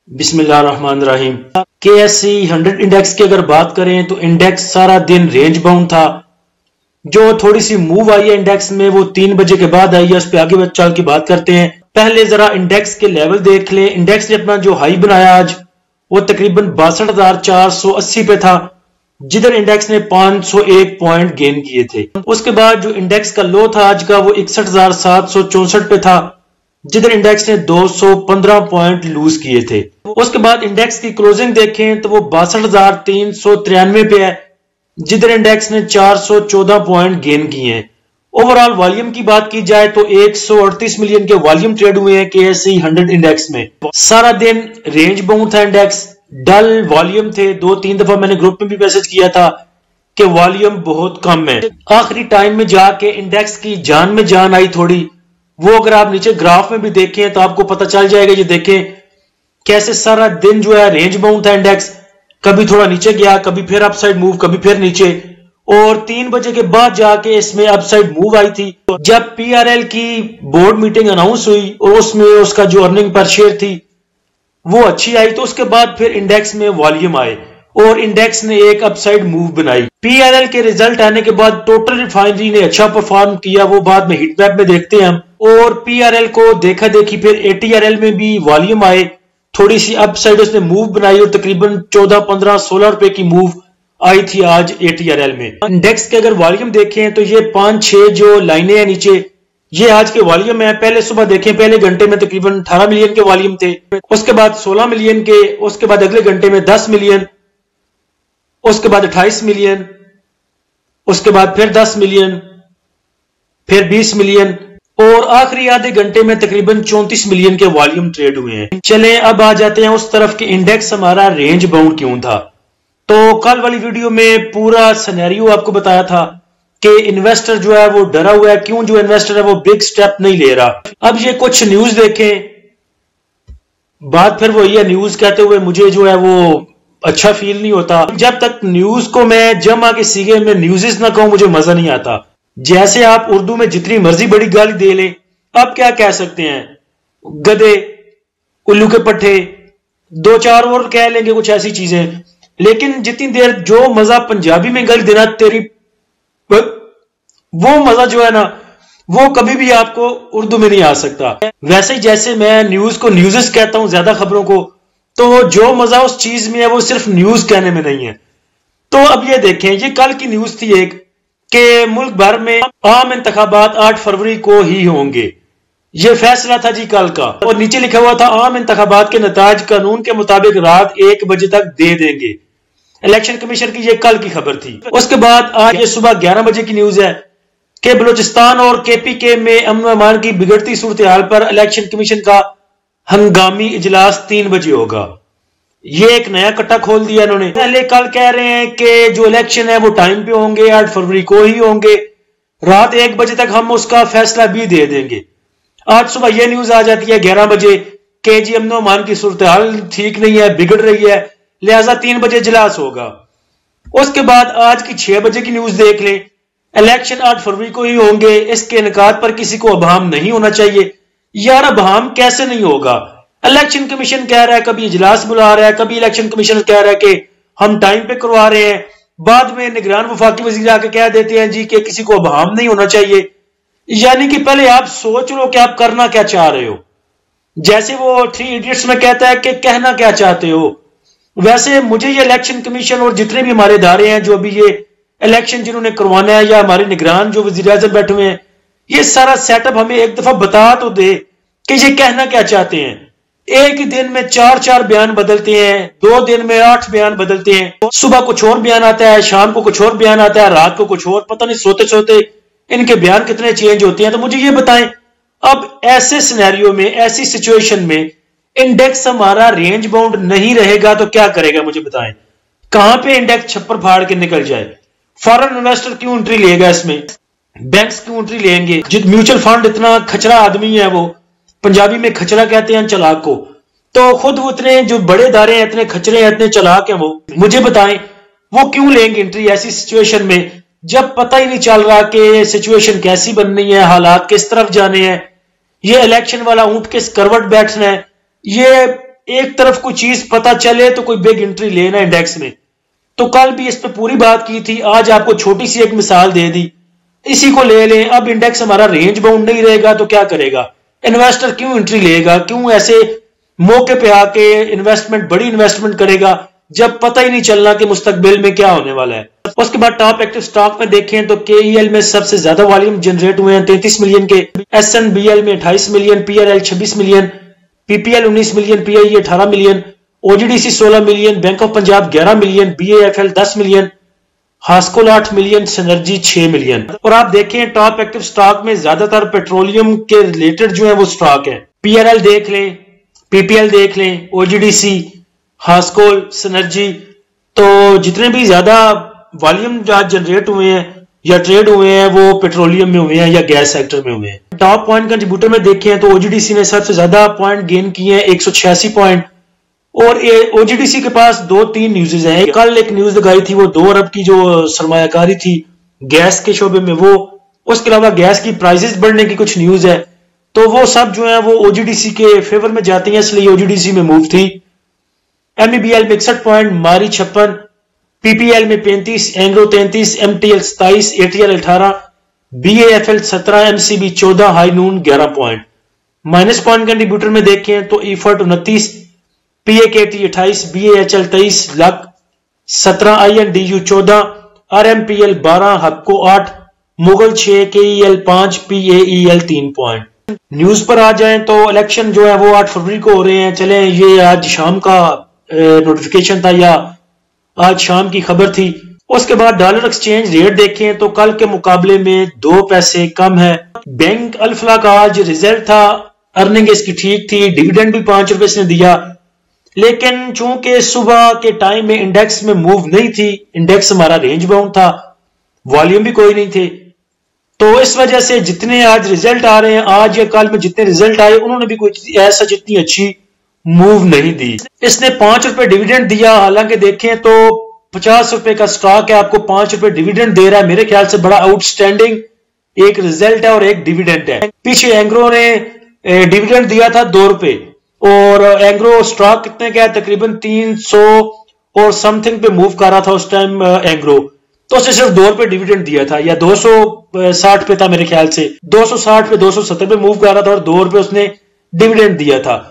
بسم اللہ الرحمن الرحیم۔ KSE 100 انڈیکس کی اگر بات کریں تو انڈیکس سارا دن رینج باؤنڈ تھا۔ جو تھوڑی سی موو آئی ہے انڈیکس میں وہ 3 بجے کے بعد آئی ہے، اس پہ آگے چل کے بات کرتے ہیں۔ پہلے ذرا انڈیکس کے لیول دیکھ لیں۔ انڈیکس نے اپنا جو ہائی بنایا آج وہ تقریباً 62,480 پہ تھا، جدھر انڈیکس نے 501 پوائنٹ گین کیے تھے۔ اس کے بعد جو انڈیکس کا لو تھا آج کا وہ 61,764 پہ تھا، جدھر انڈیکس نے 215 پوائنٹ لوز کیے تھے۔ اس کے بعد انڈیکس کی کلوزنگ دیکھیں تو وہ 62,393 پہ ہے، جدھر انڈیکس نے 414 پوائنٹ گین کیے ہیں۔ اوورال والیوم کی بات کی جائے تو 138 ملین کے والیوم ٹریڈ ہوئے ہیں KSE 100 انڈیکس میں۔ سارا دن رینج باؤنڈ تھا انڈیکس، ڈل والیوم تھے۔ 2-3 دفعہ میں نے گروپ میں بھی میسج کیا تھا کہ والیوم بہت کم ہے۔ آخری ٹائم میں جا کے انڈیکس کی جان میں جان آئی تھوڑی، وہ اگر آپ نیچے گراف میں بھی دیکھیں تو آپ کو پتہ چل جائے گا۔ یہ دیکھیں کیسے سارا دن جو ہے رینج باؤنڈ تھا انڈیکس، کبھی تھوڑا نیچے گیا، کبھی پھر اپ سائڈ موو، کبھی پھر نیچے، اور 3 بجے کے بعد جا کے اس میں اپ سائڈ موو آئی تھی۔ جب PRL کی بورڈ میٹنگ اناؤنس ہوئی اور اس میں اس کا جو ارننگ پر شیئر تھی وہ اچھی آئی، تو اس کے بعد پھر انڈیکس میں والیوم آئے اور انڈیکس نے ایک اپ سائڈ موو بنائی۔ PRL کے ریزلٹ آنے کے بعد ٹوٹل ریفائنری نے اچھا پرفارم کیا، وہ بعد میں ہیٹ میپ میں دیکھتے ہیں ہم۔ اور PRL کو دیکھا دیکھی پھر ATRL میں بھی والیوم آئے، تھوڑی سی اپ سائڈ اس نے موو بنائی اور تقریباً 14, 15, 16 روپے کی موو آئی تھی آج ATRL میں۔ انڈیکس کے اگر والیوم دیکھیں تو یہ 5-6 جو لائنیں ہیں نیچے، یہ آج کے والیوم ہیں۔ پہلے صبح دیکھیں پہلے گھنٹے میں تقریباً 18 ملین کے والیوم تھے، اس کے بعد 16 ملین کے، اس کے بعد اگلے گھنٹے میں 10 ملین، اس کے بعد 28 ملین، اس کے بعد پھر 10 ملین، پھر 20 ملین، اور آخری آدھے گھنٹے میں تقریباً 34 ملین کے والیوم ٹریڈ ہوئے ہیں۔ چلیں اب آ جاتے ہیں اس طرف کہ انڈیکس ہمارا رینج باؤنڈ کیوں تھا۔ تو کل والی ویڈیو میں پورا سینیریو آپ کو بتایا تھا کہ انویسٹر جو ہے وہ ڈرا ہوا ہے، کیوں جو انویسٹر ہے وہ بگ سٹیپ نہیں لے رہا۔ اب یہ کچھ نیوز دیکھیں، بات پھر وہی ہے، نیوز کہتے ہوئے مجھے جو ہے وہ اچھا فیل نہیں ہوتا۔ جب تک نیوز کو میں جمع کے سیگے میں نیوزز نہ کہوں مجھے مزہ نہیں آتا۔ جیسے آپ اردو میں جتنی مرضی بڑی گالی دے لیں، آپ کیا کہہ سکتے ہیں، گدے، الو کے پٹھے، 2-4 اور کہہ لیں گے کچھ ایسی چیزیں، لیکن جتنی دیر جو مزہ پنجابی میں گالی دینا تیری، وہ مزہ جو ہے نا وہ کبھی بھی آپ کو اردو میں نہیں آ سکتا۔ ویسے ہی جیسے میں نیوز کو نیوزز کہتا ہوں زیادہ خبروں کو، تو جو مزہ اس چیز میں ہے وہ صرف نیوز کہنے میں نہیں ہے۔ تو اب یہ دیکھیں، یہ کل کی نیوز تھی ایک کہ ملک بھر میں عام انتخابات 8 فروری کو ہی ہوں گے، یہ فیصلہ تھا جی کل کا، اور نیچے لکھا ہوا تھا عام انتخابات کے نتائج قانون کے مطابق رات 1 بجے تک دے دیں گے۔ الیکشن کمیشن کی یہ کل کی خبر تھی۔ اس کے بعد آج یہ صبح 11 بجے کی نیوز ہے کہ بلوچستان اور KPK میں امن و امان کی بگڑتی صورتحال پر الیکشن کمیشن کا ہنگامی اجلاس 3 بجے ہوگا۔ یہ ایک نیا کٹا کھول دیا انہوں نے۔ پہلے کل کہہ رہے ہیں کہ جو الیکشن ہے وہ ٹائم پہ ہوں گے، 8 فروری کو ہی ہوں گے، رات 1 بجے تک ہم اس کا فیصلہ بھی دے دیں گے۔ آج صبح یہ نیوز آ جاتی ہے 11 بجے کہ جی امن و امان کی صورتحال ٹھیک نہیں ہے، بگڑ رہی ہے، لہٰذا 3 بجے اجلاس ہوگا۔ اس کے بعد آج کی 6 بجے کی نیوز دیکھ لیں، الیکشن 8 فروری کو ہی ہوں گے، اس کے انعقاد پر کسی کو ابہام نہیں ہونا چاہیے۔ یار ابہام کیسے نہیں ہوگا؟ الیکشن کمیشن کہہ رہا ہے، کبھی اجلاس بلا رہا ہے، کبھی الیکشن کمیشن کہہ رہا ہے کہ ہم ٹائم پہ کروا رہے ہیں، بعد میں نگران وفاقی وزیر آ کے کہہ دیتے ہیں جی کہ کسی کو ابہام نہیں ہونا چاہیے۔ یعنی کہ پہلے آپ سوچ لو کہ آپ کرنا کیا چاہ رہے ہو۔ جیسے وہ 3 ایڈیٹس میں کہتا ہے کہ کہنا کیا چاہتے ہو، ویسے مجھے یہ الیکشن کمیشن اور جتنے بھی ہمارے ادارے ہیں جو ابھی یہ الیکشن جنہوں نے کروانا ہے، یا ہمارے نگران جو وزیر اعظم بیٹھے ہوئے ہیں، یہ سارا سیٹ اپ ہمیں ایک دفعہ بتا تو دے کہ یہ کہنا کیا چاہتے ہیں۔ ایک ہی دن میں 4 بیان بدلتے ہیں، 2 دن میں 8 بیان بدلتے ہیں، صبح کچھ اور بیان آتا ہے، شام کو کچھ اور بیان آتا ہے، رات کو کچھ اور، پتہ نہیں سوتے سوتے ان کے بیان کتنے چینج ہوتے ہیں۔ تو مجھے یہ بتائیں، اب ایسے سینیریو میں، ایسی سچویشن میں انڈیکس ہمارا رینج باؤنڈ نہیں رہے گا تو کیا کرے گا؟ مجھے بتائیں کہاں پہ انڈیکس چھپر پھاڑ کے نکل جائے؟ فارن انویسٹر کیوں انٹری لے گا اس میں؟ بینکس کیوں انٹری لیں گے؟ میوچل فنڈ اتنا کھچڑا آدمی ہے، وہ پنجابی میں کھچڑا کہتے ہیں چلاک کو، تو خود وہ اتنے جو بڑے ادارے ہیں اتنے کھچڑے ہیں، اتنے چلاک ہیں، وہ مجھے بتائیں وہ کیوں لیں گے انٹری ایسی سچویشن میں جب پتہ ہی نہیں چل رہا کہ سچویشن کیسی بننی ہے، حالات کس طرف جانے ہیں، یہ الیکشن والا اونٹ کس کروٹ بیٹھنا ہے، یہ ایک طرف کوئی چیز پتا چلے تو کوئی بگ انٹری لینا انڈیکس میں. تو کل بھی اس پہ پوری بات کی تھی, آج آپ کو چھوٹی سی ایک مثال دے دی, اسی کو لے لیں. اب انڈیکس ہمارا رینج باؤنڈ نہیں رہے گا تو کیا کرے گا انویسٹر؟ کیوں انٹری لے گا؟ کیوں ایسے موقع پہ آ کے بڑی انویسٹمنٹ کرے گا جب پتہ ہی نہیں چلنا کہ مستقبل میں کیا ہونے والا ہے. اس کے بعد ٹاپ ایکٹیو سٹاک میں دیکھیں تو کے ای ایل میں سب سے زیادہ والیوم جنریٹ ہوئے ہیں 33 ملین کے, ایس این بی ایل میں 28 million, P L L 26 million, P P L 19 million, P I 18 million, O G D C 16 million, bank of Punjab 11 million, B A F L 10 million, Hascol 8 million, Synergy 6 million. اور آپ دیکھیں top active stock میں زیادہ تر petroleum کے related جو ہیں وہ سٹاک ہیں. پی ایل ایل دیکھ لیں, پی پی ایل دیکھ لیں, او جی ڈی سی, ہاسکول, سنرجی. تو جتنے بھی زیادہ والیوم جنریٹ ہوئے ہیں یا ٹریڈ ہوئے ہیں وہ پیٹرولیم میں ہوئے ہیں یا گیس سیکٹر میں ہوئے ہیں. ٹاپ پوائنٹ کنٹریبیوٹر میں دیکھیں تو او جی ڈی سی نے سب سے زیادہ پوائنٹ گین کیے ہیں 186 پوائنٹ, اور او جی ڈی سی کے پاس 2-3 نیوزز ہیں. کل ایک نیوز لگائی تھی وہ 2 ارب کی جو سرمایہ کاری تھی گیس کے شعبے میں, وہ اس کے علاوہ گیس کی پرائزز بڑھنے کی کچھ نیوز ہے, تو وہ سب جو ہیں وہ او جی ڈی سی کے فیور میں جاتی ہیں, اس لیے او جی ڈی سی میں موو تھی. ایم ای بی ایل میں 61 پوائنٹ, ماری 56, پی پی ایل میں 35, Engro 33, M T L 27, A T L 18, B A F L 17, M C B 14, Highnoon 11 point. Minus point contributor میں دیکھیں تو ایفرٹ 29, P A K T 28, B A H L 23, Luck 17, I N D U 14, R M P L 12, Hubco 8, Mughal 6, K E L 5, P A E L 3 point. News پر آ جائیں تو election جو ہے وہ 8 فروری کو ہو رہے ہیں. چلیں یہ آج شام کا نوٹیفیکیشن تھا یا آج شام کی خبر تھی. اس کے بعد ڈالر ایکسچینج ریٹ دیکھیں تو کل کے مقابلے میں 2 پیسے کم ہے. بینک الفلا کا آج ریزلٹ تھا, ارننگ اس کی ٹھیک تھی, ڈیویڈنڈ بھی 5 روپے اس نے دیا, لیکن چونکہ صبح کے ٹائم میں انڈیکس میں موو نہیں تھی, انڈیکس ہمارا رینج باؤنڈ تھا, والیوم بھی کوئی نہیں تھے, تو اس وجہ سے جتنے آج ریزلٹ آ رہے ہیں آج یا کل میں جتنے ریزلٹ آئے انہوں نے بھی کوئی ایسا جتنی اچھی موو نہیں دی. اس نے 5 روپے ڈیویڈنڈ دیا, حالانکہ دیکھیں تو 50 روپے کا سٹاک ہے, آپ کو 5 روپے ڈیویڈنڈ دے رہا ہے, میرے خیال سے بڑا آؤٹ سٹینڈنگ ایک ریزلٹ ہے اور ایک ڈیویڈنڈ ہے. پیچھے اینگرو نے ڈیویڈنڈ دیا تھا 2 روپے, اور اینگرو سٹاک کتنے کا ہے تقریباً 300 اور سم تھنگ پہ موو کر رہا تھا اس ٹائم اینگرو, تو اس نے صرف 2 روپے ڈیویڈنڈ دیا تھا, یا 260 پہ تھا میرے خیال سے, 260 پہ 270 پہ موو کر رہا تھا اور 2 روپے اس نے ڈیویڈنڈ دیا تھا.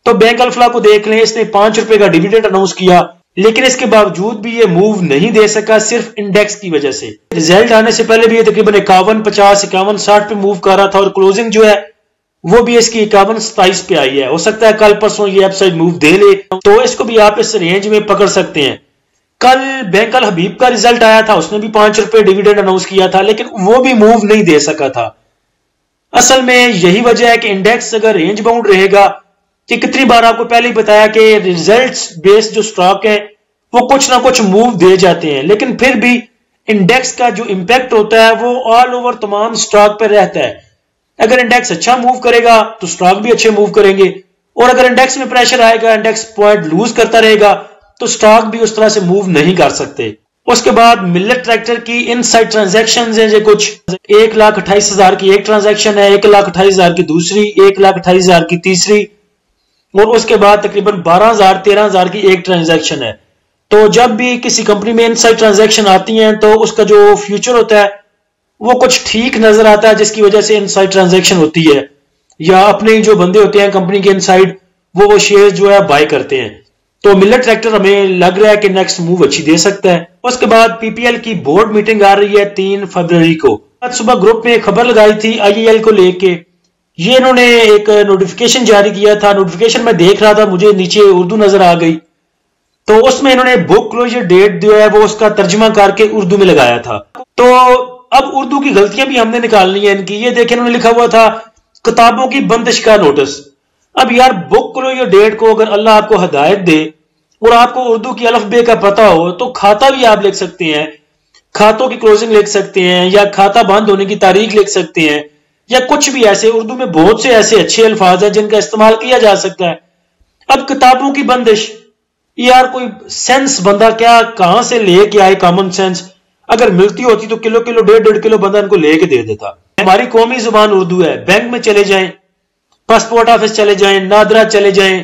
تو بینک الفلا کو دیکھ لیں, اس نے 5 روپے کا ڈیویڈنڈ اناؤنس کیا, لیکن اس کے باوجود بھی یہ موو نہیں دے سکا صرف انڈیکس کی وجہ سے. ریزلٹ آنے سے پہلے بھی یہ تقریباً 51, 50, 51, 60 پہ موو کر رہا تھا, اور کلوزنگ جو ہے وہ بھی اس کی 51, 27 پہ آئی ہے. ہو سکتا ہے کل پرسوں یہ اپ سائڈ موو دے لے, تو اس کو بھی آپ اس رینج میں پکڑ سکتے ہیں. کل بینک الحبیب کا ریزلٹ آیا تھا, اس نے بھی 5 روپے ڈیویڈنڈ اناؤنس کیا تھا, لیکن وہ بھی موو نہیں دے سکا تھا. اصل میں یہی وجہ ہے کہ انڈیکس اگر رینج باؤنڈ رہے گا, کہ کتنی بار آپ کو پہلے ہی بتایا کہ ریزلٹس بیس جو سٹاک ہیں وہ کچھ نہ کچھ موو دے جاتے ہیں, لیکن پھر بھی انڈیکس کا جو امپیکٹ ہوتا ہے وہ آل اوور تمام سٹاک پر رہتا ہے. اگر انڈیکس اچھا موو کرے گا تو سٹاک بھی اچھے موو کریں گے, اور اگر انڈیکس میں پریشر آئے گا, انڈیکس پوائنٹ لوز کرتا رہے گا, تو سٹاک بھی اس طرح سے موو نہیں کر سکتے. اس کے بعد ملت ٹریکٹر کی ان سائڈ ٹرانزیکشنز ہیں جو کچھ 1,28,000 کی ایک ٹرانزیکشن ہے, 1,28,000 کی دوسری, 1,28,000 کی تیسری, اور اس کے بعد تقریباً 12,000 13,000 کی ایک ٹرانزیکشن ہے. تو جب بھی کسی کمپنی میں ان سائڈ ٹرانزیکشن آتی ہیں تو اس کا جو فیوچر ہوتا ہے وہ کچھ ٹھیک نظر آتا ہے, جس کی وجہ سے ان سائڈ ٹرانزیکشن ہوتی ہے, یا اپنے جو بندے ہوتے ہیں کمپنی کے ان سائڈ وہ شیئر جو ہے بائی کرتے ہیں. تو ملت ٹریکٹر ہمیں لگ رہا ہے کہ نیکسٹ موو اچھی دے سکتا ہے. اس کے بعد پی پی ایل کی بورڈ میٹنگ آ رہی ہے 3 فروری کو. آج صبح گروپ میں خبر لگائی تھی آئی ایل کو لے کے, یہ انہوں نے ایک نوٹیفیکیشن جاری کیا تھا. نوٹیفیکیشن میں دیکھ رہا تھا, مجھے نیچے اردو نظر آ گئی, تو اس میں انہوں نے بک کلوجر ڈیٹ جو ہے وہ اس کا ترجمہ کر کے اردو میں لگایا تھا. تو اب اردو کی غلطیاں بھی ہم نے نکالنی ہیں ان کی. یہ دیکھیں انہوں نے لکھا ہوا تھا کتابوں کی بندش کا نوٹس. اب یار بک کلوجر ڈیٹ کو اگر اللہ آپ کو ہدایت دے اور آپ کو اردو کی الف بے کا پتہ ہو تو کھاتا بھی آپ لکھ سکتے ہیں, کھاتوں کی کلوزنگ لکھ سکتے ہیں, یا کھاتا بند ہونے کی تاریخ لکھ سکتے ہیں, یا کچھ بھی ایسے. اردو میں بہت سے ایسے اچھے الفاظ ہیں جن کا استعمال کیا جا سکتا ہے. اب کتابوں کی بندش, یار کوئی سینس بندہ کیا کہاں سے لے کے آئے, کامن سینس اگر ملتی ہوتی تو کلو کلو 1.5 کلو بندہ ان کو لے کے دے دیتا. ہماری قومی زبان اردو ہے. بینک میں چلے جائیں, پاسپورٹ آفس چلے جائیں, نادرا چلے جائیں,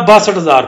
62,000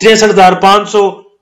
63,500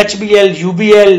HBL, UBL,